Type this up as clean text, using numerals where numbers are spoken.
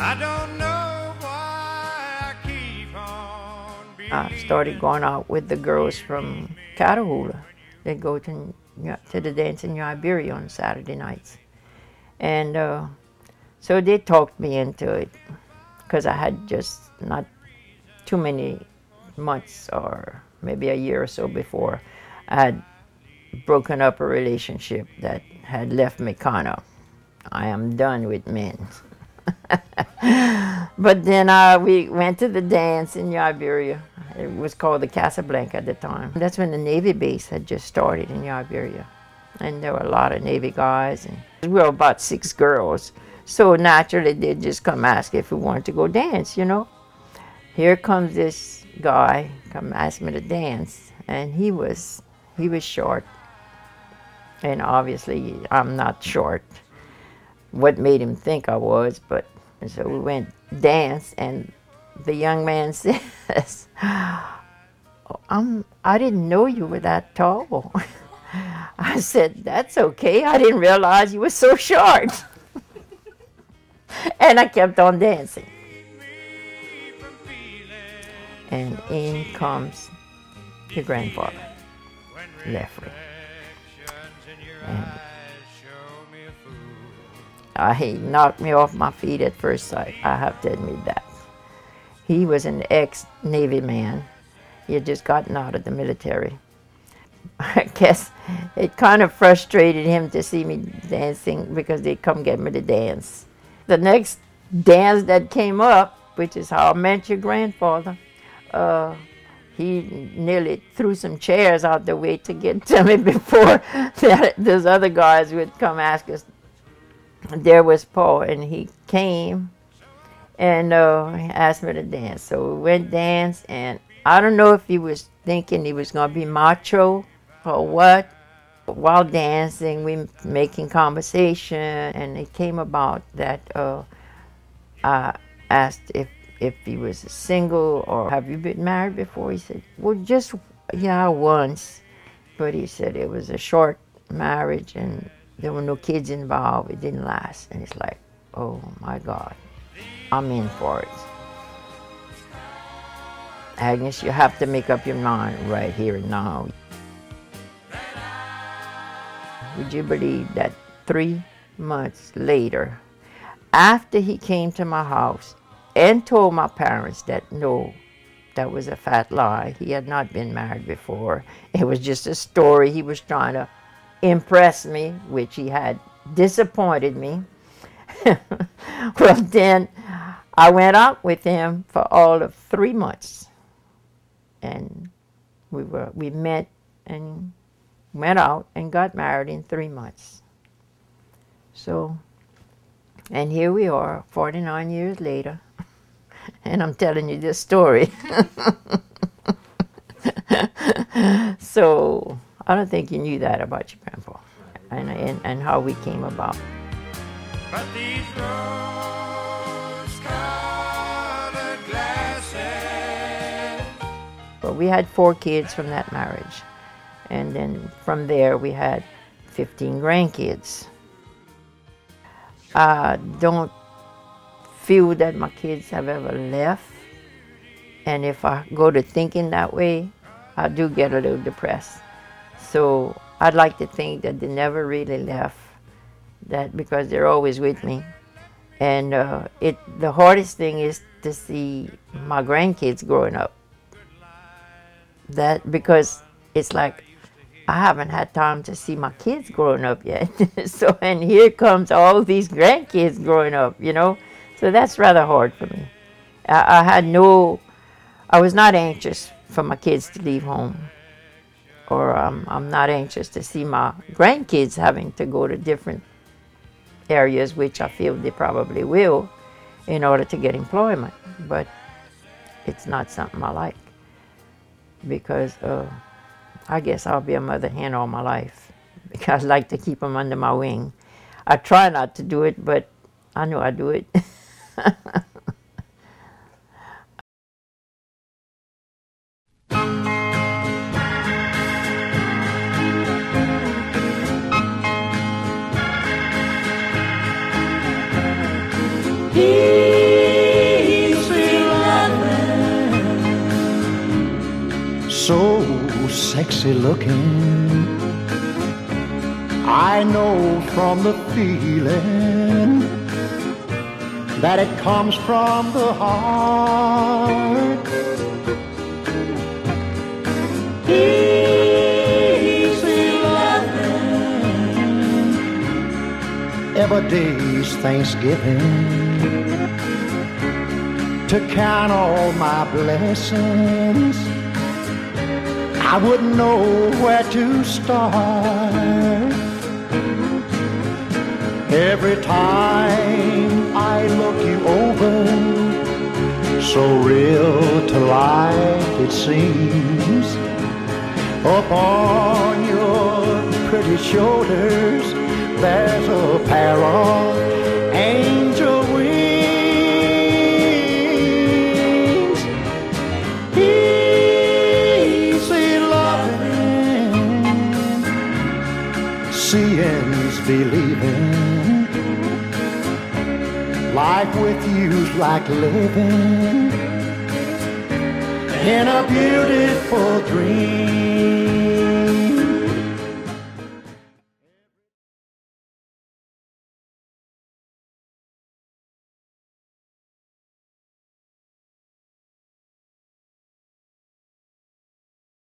I don't know why I keep on I started going out with the girls from Catahoula. They go to the dance in Iberia on Saturday nights. And so they talked me into it because I had just not too many months or maybe a year or so before I had broken up a relationship that had left me kind of, I am done with men. But then we went to the dance in Iberia. It was called the Casablanca at the time. That's when the Navy base had just started in Iberia. And there were a lot of Navy guys. And we were about 6 girls. So naturally, they'd just come ask if we wanted to go dance, you know. Here comes this guy, come ask me to dance. And he was short. And obviously, I'm not short. What made him think I was, but so we went dance, and the young man says, I didn't know you were that tall. I said, that's okay. I didn't realize you were so short. And I kept on dancing. And in comes the grandfather, Leffrey. And he knocked me off my feet at first sight. I have to admit that. He was an ex-Navy man. He had just gotten out of the military. I guess it kind of frustrated him to see me dancing because they'd come get me to dance. The next dance that came up, which is how I met your grandfather, he nearly threw some chairs out the way to get to me before those other guys would come ask us. There was Paul, and he came and asked me to dance. So we went dance, and I don't know if he was thinking he was going to be macho or what. While dancing, we making conversation, and it came about that I asked if he was single or have you been married before. He said, well, just, yeah, once. But he said it was a short marriage, and there were no kids involved. It didn't last. And it's like, oh my God, I'm in for it. Agnes, you have to make up your mind right here and now. Would you believe that 3 months later, after he came to my house and told my parents that no, that was a fat lie. He had not been married before. It was just a story. He was trying to impress me, which he had disappointed me. Well, then I went out with him for all of 3 months. And we met and went out and got married in 3 months. So, and here we are, 49 years later, and I'm telling you this story. So, I don't think you knew that about your grandpa and how we came about. But these rose-colored glasses. But we had 4 kids from that marriage. And then from there, we had 15 grandkids. I don't feel that my kids have ever left. And if I go to thinking that way, I do get a little depressed. So I'd like to think that they never really left, that because they're always with me. And the hardest thing is to see my grandkids growing up. That because it's like I haven't had time to see my kids growing up yet. So, and here comes all these grandkids growing up, you know. So that's rather hard for me. I was not anxious for my kids to leave home. Or I'm not anxious to see my grandkids having to go to different areas, which I feel they probably will, in order to get employment. But it's not something I like. Because I guess I'll be a mother hen all my life, because I like to keep them under my wing. I try not to do it, but I know I do it. He so sexy looking. I know from the feeling that it comes from the heart. Easy loving, every day's Thanksgiving, to count all my blessings. I wouldn't know where to start. Every time I look you over, so real to life it seems. Upon your pretty shoulders, there's a pair of angel wings. Easy loving, seeing's believing. Life with you's like living in a beautiful dream.